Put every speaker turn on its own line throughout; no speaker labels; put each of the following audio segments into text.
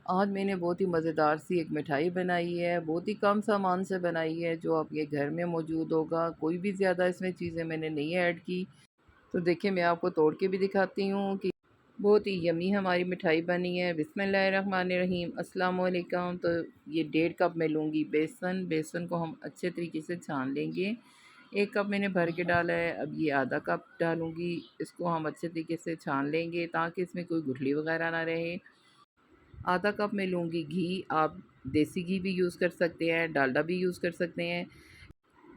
आज मैंने बहुत ही मज़ेदार सी एक मिठाई बनाई है, बहुत ही कम सामान से बनाई है जो आपके घर में मौजूद होगा। कोई भी ज़्यादा इसमें चीज़ें मैंने नहीं ऐड की। तो देखिए मैं आपको तोड़ के भी दिखाती हूँ कि बहुत ही यम्मी हमारी मिठाई बनी है। बिस्मिल्लाहिर्रहमानिर्रहीम, अस्सलाम वालेकुम। तो ये 1.5 कप मैं लूँगी बेसन। बेसन को हम अच्छे तरीके से छान लेंगे। 1 कप मैंने भर के डाला है, अब ये आधा कप डालूँगी। इसको हम अच्छे तरीके से छान लेंगे ताकि इसमें कोई गुठली वगैरह ना रहे। आधा कप मैं लूँगी घी। आप देसी घी भी यूज़ कर सकते हैं, डालडा भी यूज़ कर सकते हैं।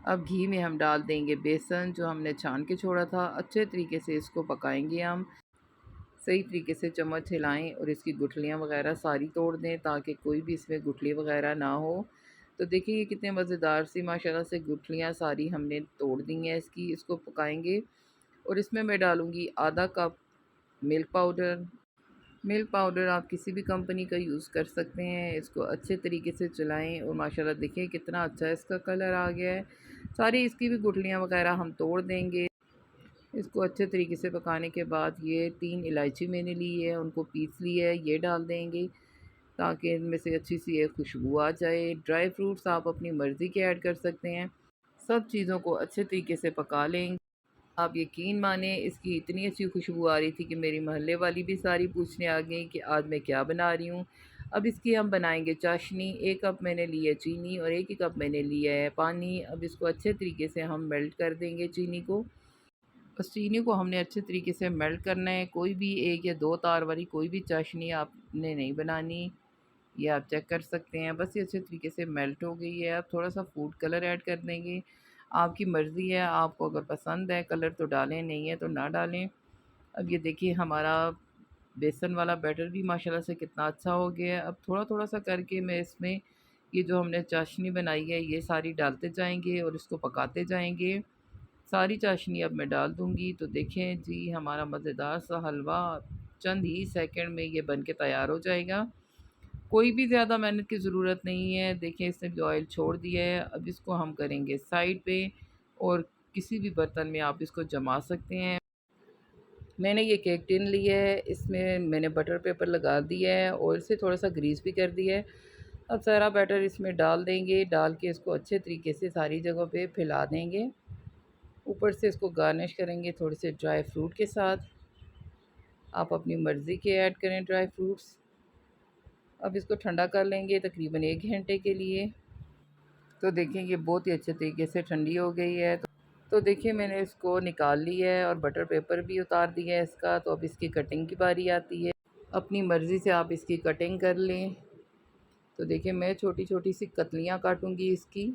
अब घी में हम डाल देंगे बेसन जो हमने छान के छोड़ा था। अच्छे तरीके से इसको पकाएंगे हम। सही तरीके से चम्मच हिलाएं और इसकी गुठलियाँ वगैरह सारी तोड़ दें ताकि कोई भी इसमें गुठली वगैरह ना हो। तो देखिए ये कितने मज़ेदार सी माशाल्लाह से गुठलियाँ सारी हमने तोड़ दी हैं इसकी। इसको पकाएंगे और इसमें मैं डालूँगी आधा cup milk powder. Milk powder आप किसी भी कंपनी का यूज़ कर सकते हैं। इसको अच्छे तरीके से चलाएं और माशाल्लाह देखिए कितना अच्छा इसका कलर आ गया है। सारी इसकी भी गुठलियाँ वगैरह हम तोड़ देंगे। इसको अच्छे तरीके से पकाने के बाद ये 3 इलायची मैंने ली है, उनको पीस ली है, ये डाल देंगे ताकि इनमें से अच्छी सी एक खुशबू आ जाए। ड्राई फ्रूट्स आप अपनी मर्ज़ी के ऐड कर सकते हैं। सब चीज़ों को अच्छे तरीके से पका लें। आप यकीन माने इसकी इतनी अच्छी खुशबू आ रही थी कि मेरी मोहल्ले वाली भी सारी पूछने आ गई कि आज मैं क्या बना रही हूँ। अब इसकी हम बनाएंगे चाशनी। 1 कप मैंने ली है चीनी और 1 ही कप मैंने लिया है पानी। अब इसको अच्छे तरीके से हम मेल्ट कर देंगे चीनी को। बस चीनी को हमने अच्छे तरीके से मेल्ट करना है। कोई भी 1 या 2 तार वाली कोई भी चाशनी आपने नहीं बनानी, ये आप चेक कर सकते हैं। बस ये अच्छे तरीके से मेल्ट हो गई है। अब थोड़ा-सा फूड कलर ऐड कर देंगे। आपकी मर्ज़ी है, आपको अगर पसंद है कलर तो डालें, नहीं है तो ना डालें। अब ये देखिए हमारा बेसन वाला बैटर भी माशाल्लाह से कितना अच्छा हो गया है। अब थोड़ा-थोड़ा सा करके मैं इसमें ये जो हमने चाशनी बनाई है ये सारी डालते जाएँगे और इसको पकाते जाएँगे। सारी चाशनी अब मैं डाल दूँगी। तो देखें जी हमारा मज़ेदार सा हलवा चंद ही सेकंड में ये बन के तैयार हो जाएगा। कोई भी ज़्यादा मेहनत की ज़रूरत नहीं है। देखिए इसने भी ऑयल छोड़ दिया है। अब इसको हम करेंगे साइड पे और किसी भी बर्तन में आप इसको जमा सकते हैं। मैंने ये केक टिन लिया है, इसमें मैंने बटर पेपर लगा दिया है और इसे थोड़ा-सा ग्रीस भी कर दिया है। अब सारा बैटर इसमें डाल देंगे, डाल के इसको अच्छे तरीके से सारी जगहों पे फैला देंगे। ऊपर से इसको गार्निश करेंगे थोड़े से ड्राई फ्रूट के साथ। आप अपनी मर्ज़ी के ऐड करें ड्राई फ्रूट्स। अब इसको ठंडा कर लेंगे तकरीबन 1 घंटे के लिए। तो देखिए ये बहुत ही अच्छे तरीके से ठंडी हो गई है। तो देखिए मैंने इसको निकाल लिया है और बटर पेपर भी उतार दिया है इसका। तो अब इसकी कटिंग की बारी आती है। अपनी मर्ज़ी से आप इसकी कटिंग कर लें। तो देखिए मैं छोटी-छोटी सी कतलियाँ काटूँगी इसकी।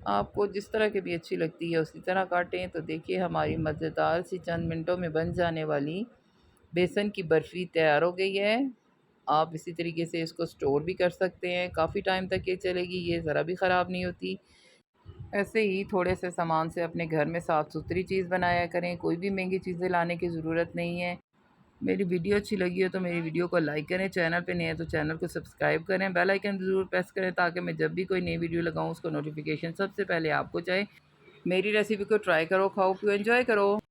आपको जिस तरह की भी अच्छी लगती है उसी तरह काटें। तो देखिए हमारी मज़ेदार सी चंद मिनटों में बन जाने वाली बेसन की बर्फ़ी तैयार हो गई है। आप इसी तरीके से इसको स्टोर भी कर सकते हैं, काफ़ी टाइम तक ये चलेगी, ये ज़रा भी ख़राब नहीं होती। ऐसे ही थोड़े से सामान से अपने घर में साफ़-सुथरी चीज़ बनाया करें, कोई भी महंगी चीज़ें लाने की ज़रूरत नहीं है। मेरी वीडियो अच्छी लगी हो तो मेरी वीडियो को लाइक करें, चैनल पे नए हैं तो चैनल को सब्सक्राइब करें, बेल आइकन ज़रूर प्रेस करें ताकि मैं जब भी कोई नई वीडियो लगाऊँ उसका नोटिफिकेशन सबसे पहले आपको जाए। मेरी रेसिपी को ट्राई करो, खाओ, पियो, एंजॉय करो।